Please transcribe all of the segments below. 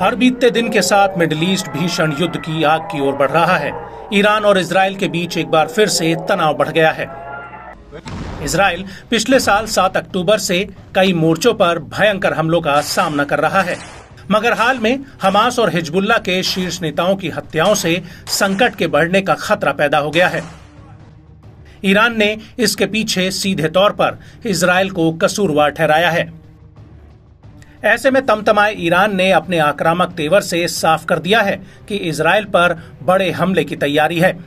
हर बीतते दिन के साथ मिडिल ईस्ट भीषण युद्ध की आग की ओर बढ़ रहा है। ईरान और इजराइल के बीच एक बार फिर से तनाव बढ़ गया है। इजराइल पिछले साल 7 अक्टूबर से कई मोर्चों पर भयंकर हमलों का सामना कर रहा है, मगर हाल में हमास और हिजबुल्लाह के शीर्ष नेताओं की हत्याओं से संकट के बढ़ने का खतरा पैदा हो गया है। ईरान ने इसके पीछे सीधे तौर पर इजराइल को कसूरवार ठहराया है। ऐसे में तमतमाए ईरान ने अपने आक्रामक तेवर से साफ कर दिया है कि इजराइल पर बड़े हमले की तैयारी है।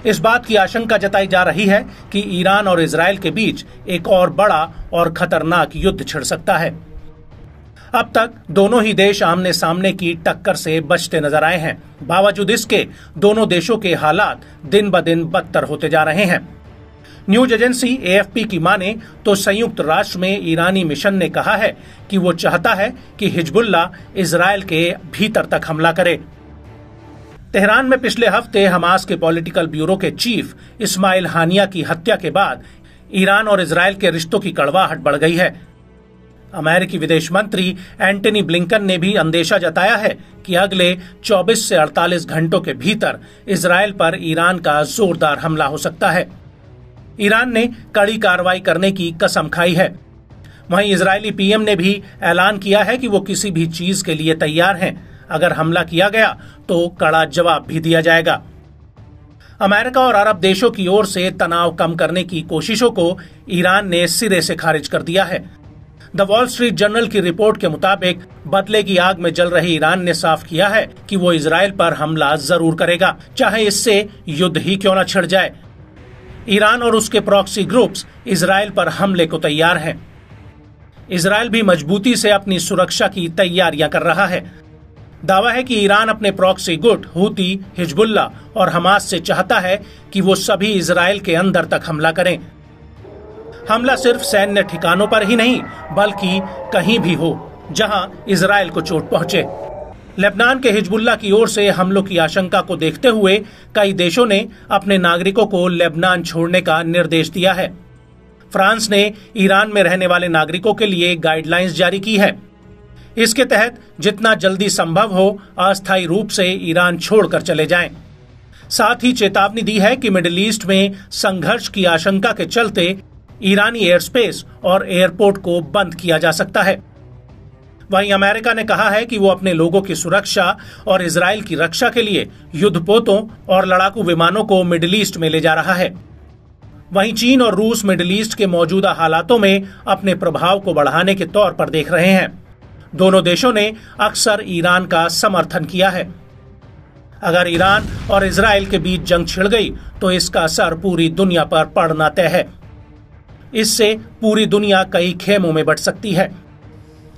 इस बात की आशंका जताई जा रही है कि ईरान और इजराइल के बीच एक और बड़ा और खतरनाक युद्ध छिड़ सकता है। अब तक दोनों ही देश आमने सामने की टक्कर से बचते नजर आए हैं। बावजूद इसके दोनों देशों के हालात दिन ब दिन बदतर होते जा रहे हैं। न्यूज एजेंसी एएफपी की माने तो संयुक्त राष्ट्र में ईरानी मिशन ने कहा है कि वो चाहता है कि हिजबुल्लाह इजराइल के भीतर तक हमला करे। तेहरान में पिछले हफ्ते हमास के पॉलिटिकल ब्यूरो के चीफ इस्माइल हानिया की हत्या के बाद ईरान और इजराइल के रिश्तों की कड़वाहट बढ़ गई है। अमेरिकी विदेश मंत्री एंटनी ब्लिंकन ने भी अंदेशा जताया है कि अगले 24 से 48 घंटों के भीतर इजराइल पर ईरान का जोरदार हमला हो सकता है। ईरान ने कड़ी कार्रवाई करने की कसम खाई है। वहीं इजरायली पीएम ने भी ऐलान किया है कि वो किसी भी चीज के लिए तैयार हैं। अगर हमला किया गया तो कड़ा जवाब भी दिया जाएगा। अमेरिका और अरब देशों की ओर से तनाव कम करने की कोशिशों को ईरान ने सिरे से खारिज कर दिया है। द वॉल स्ट्रीट जर्नल की रिपोर्ट के मुताबिक बदले की आग में जल रही ईरान ने साफ किया है कि वो इजराइल पर हमला जरूर करेगा, चाहे इससे युद्ध ही क्यों न छिड़ जाए। ईरान और उसके प्रॉक्सी ग्रुप्स इजराइल पर हमले को तैयार हैं। इजराइल भी मजबूती से अपनी सुरक्षा की तैयारियां कर रहा है। दावा है कि ईरान अपने प्रॉक्सी गुट हूती, हिजबुल्लाह और हमास से चाहता है कि वो सभी इजराइल के अंदर तक हमला करें। हमला सिर्फ सैन्य ठिकानों पर ही नहीं, बल्कि कहीं भी हो जहां इजराइल को चोट पहुंचे। लेबनान के हिजबुल्लाह की ओर से हमलों की आशंका को देखते हुए कई देशों ने अपने नागरिकों को लेबनान छोड़ने का निर्देश दिया है। फ्रांस ने ईरान में रहने वाले नागरिकों के लिए गाइडलाइंस जारी की है। इसके तहत जितना जल्दी संभव हो अस्थायी रूप से ईरान छोड़कर चले जाएं। साथ ही चेतावनी दी है कि मिडिल ईस्ट में संघर्ष की आशंका के चलते ईरानी एयर स्पेस और एयरपोर्ट को बंद किया जा सकता है। वहीं अमेरिका ने कहा है कि वो अपने लोगों की सुरक्षा और इजराइल की रक्षा के लिए युद्धपोतों और लड़ाकू विमानों को मिडिल ईस्ट में ले जा रहा है। वहीं चीन और रूस मिडिल ईस्ट के मौजूदा हालातों में अपने प्रभाव को बढ़ाने के तौर पर देख रहे हैं। दोनों देशों ने अक्सर ईरान का समर्थन किया है। अगर ईरान और इजराइल के बीच जंग छिड़ गई तो इसका असर पूरी दुनिया पर पड़ना तय है। इससे पूरी दुनिया कई खेमों में बंट सकती है।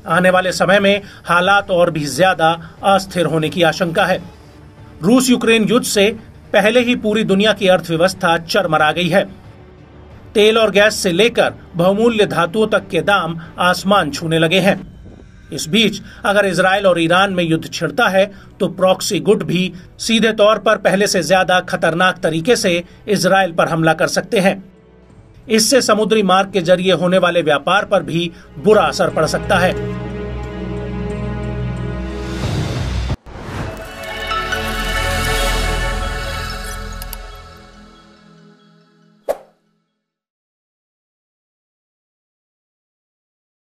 आने वाले समय में हालात और भी ज्यादा अस्थिर होने की आशंका है। रूस यूक्रेन युद्ध से पहले ही पूरी दुनिया की अर्थव्यवस्था चरमरा गई है। तेल और गैस से लेकर बहुमूल्य धातुओं तक के दाम आसमान छूने लगे हैं। इस बीच अगर इजराइल और ईरान में युद्ध छिड़ता है तो प्रॉक्सी गुट भी सीधे तौर पर पहले से ज्यादा खतरनाक तरीके से इजराइल पर हमला कर सकते हैं। इससे समुद्री मार्ग के जरिए होने वाले व्यापार पर भी बुरा असर पड़ सकता है।